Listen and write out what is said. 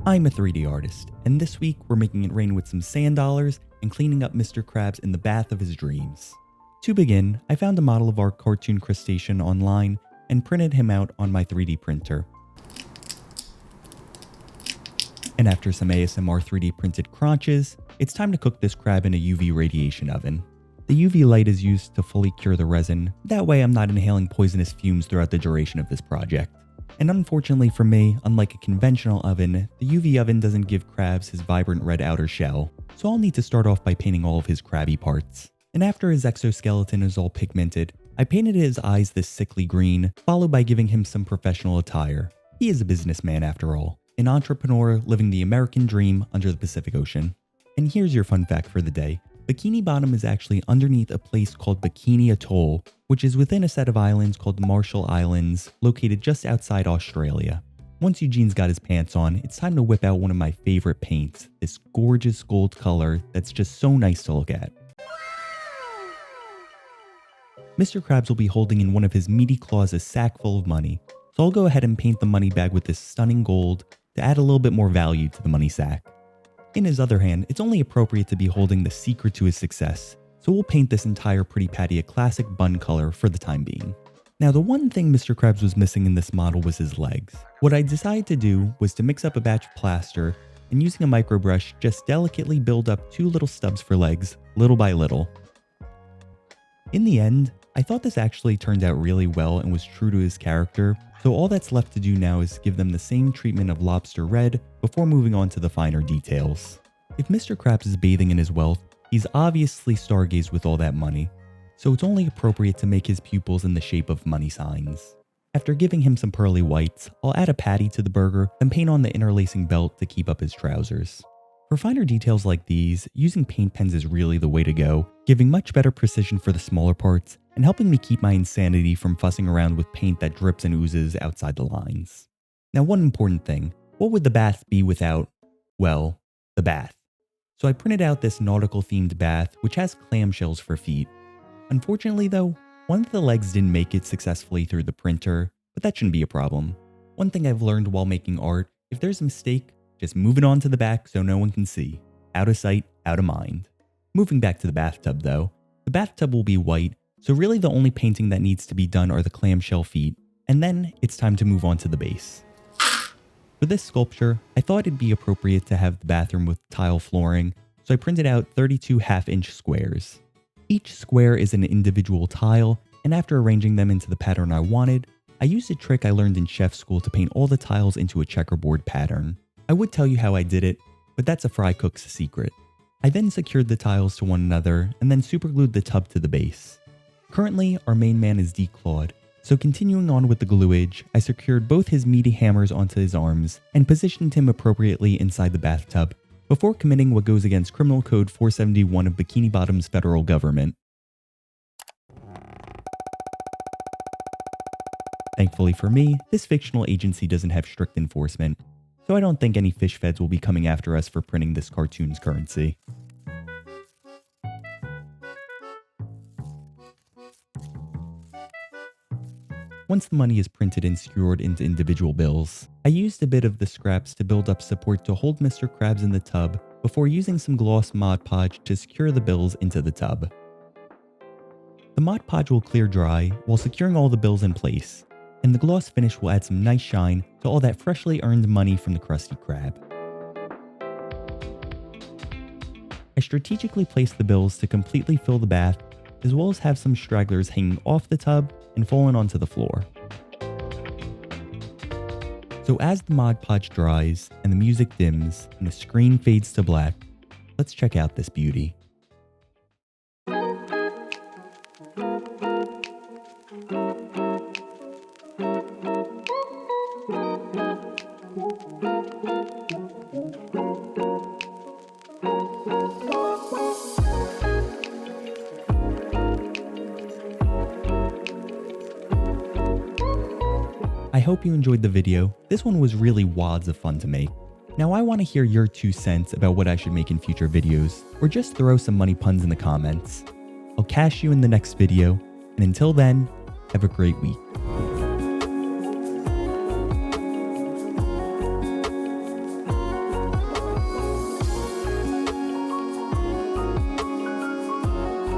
I'm a 3D artist, and this week we're making it rain with some sand dollars and cleaning up Mr. Krabs in the bath of his dreams. To begin, I found a model of our cartoon crustacean online and printed him out on my 3D printer. And after some ASMR 3D printed crunches, it's time to cook this crab in a UV radiation oven. The UV light is used to fully cure the resin, that way I'm not inhaling poisonous fumes throughout the duration of this project. And unfortunately for me, unlike a conventional oven, the UV oven doesn't give Krabs his vibrant red outer shell, so I'll need to start off by painting all of his crabby parts. And after his exoskeleton is all pigmented, I painted his eyes this sickly green, followed by giving him some professional attire. He is a businessman after all, an entrepreneur living the American dream under the Pacific Ocean. And here's your fun fact for the day. Bikini Bottom is actually underneath a place called Bikini Atoll, which is within a set of islands called the Marshall Islands, located just outside Australia. Once Eugene's got his pants on, it's time to whip out one of my favorite paints, this gorgeous gold color that's just so nice to look at. Mr. Krabs will be holding in one of his meaty claws a sack full of money, so I'll go ahead and paint the money bag with this stunning gold to add a little bit more value to the money sack. In his other hand, it's only appropriate to be holding the secret to his success, so we'll paint this entire Pretty Patty a classic bun color for the time being. Now the one thing Mr. Krabs was missing in this model was his legs. What I decided to do was to mix up a batch of plaster and using a micro brush just delicately build up two little stubs for legs, little by little. In the end, I thought this actually turned out really well and was true to his character, so all that's left to do now is give them the same treatment of lobster red before moving on to the finer details. If Mr. Krabs is bathing in his wealth, he's obviously stargazed with all that money, so it's only appropriate to make his pupils in the shape of money signs. After giving him some pearly whites, I'll add a patty to the burger, then paint on the interlacing belt to keep up his trousers. For finer details like these, using paint pens is really the way to go, giving much better precision for the smaller parts, and helping me keep my insanity from fussing around with paint that drips and oozes outside the lines. Now one important thing, what would the bath be without, well, the bath? So I printed out this nautical themed bath which has clamshells for feet. Unfortunately though, one of the legs didn't make it successfully through the printer, but that shouldn't be a problem. One thing I've learned while making art, if there's a mistake, just move it on to the back so no one can see. Out of sight, out of mind. Moving back to the bathtub though, the bathtub will be white, so really the only painting that needs to be done are the clamshell feet, and then it's time to move on to the base. For this sculpture, I thought it'd be appropriate to have the bathroom with tile flooring, so I printed out 32 half-inch squares. Each square is an individual tile, and after arranging them into the pattern I wanted, I used a trick I learned in chef school to paint all the tiles into a checkerboard pattern. I would tell you how I did it, but that's a fry cook's secret. I then secured the tiles to one another and then superglued the tub to the base. Currently, our main man is declawed, so continuing on with the gluage, I secured both his meaty hammers onto his arms and positioned him appropriately inside the bathtub before committing what goes against Criminal Code 471 of Bikini Bottom's federal government. Thankfully for me, this fictional agency doesn't have strict enforcement, so I don't think any fish feds will be coming after us for printing this cartoon's currency. Once the money is printed and skewered into individual bills, I used a bit of the scraps to build up support to hold Mr. Krabs in the tub before using some gloss Mod Podge to secure the bills into the tub. The Mod Podge will clear dry while securing all the bills in place, and the gloss finish will add some nice shine to all that freshly earned money from the Krusty Krab. I strategically placed the bills to completely fill the bath, as well as have some stragglers hanging off the tub and falling onto the floor. So as the Mod Podge dries and the music dims and the screen fades to black, let's check out this beauty. I hope you enjoyed the video. This one was really wads of fun to make. Now I want to hear your 2 cents about what I should make in future videos, or just throw some money puns in the comments. I'll catch you in the next video, and until then, have a great week.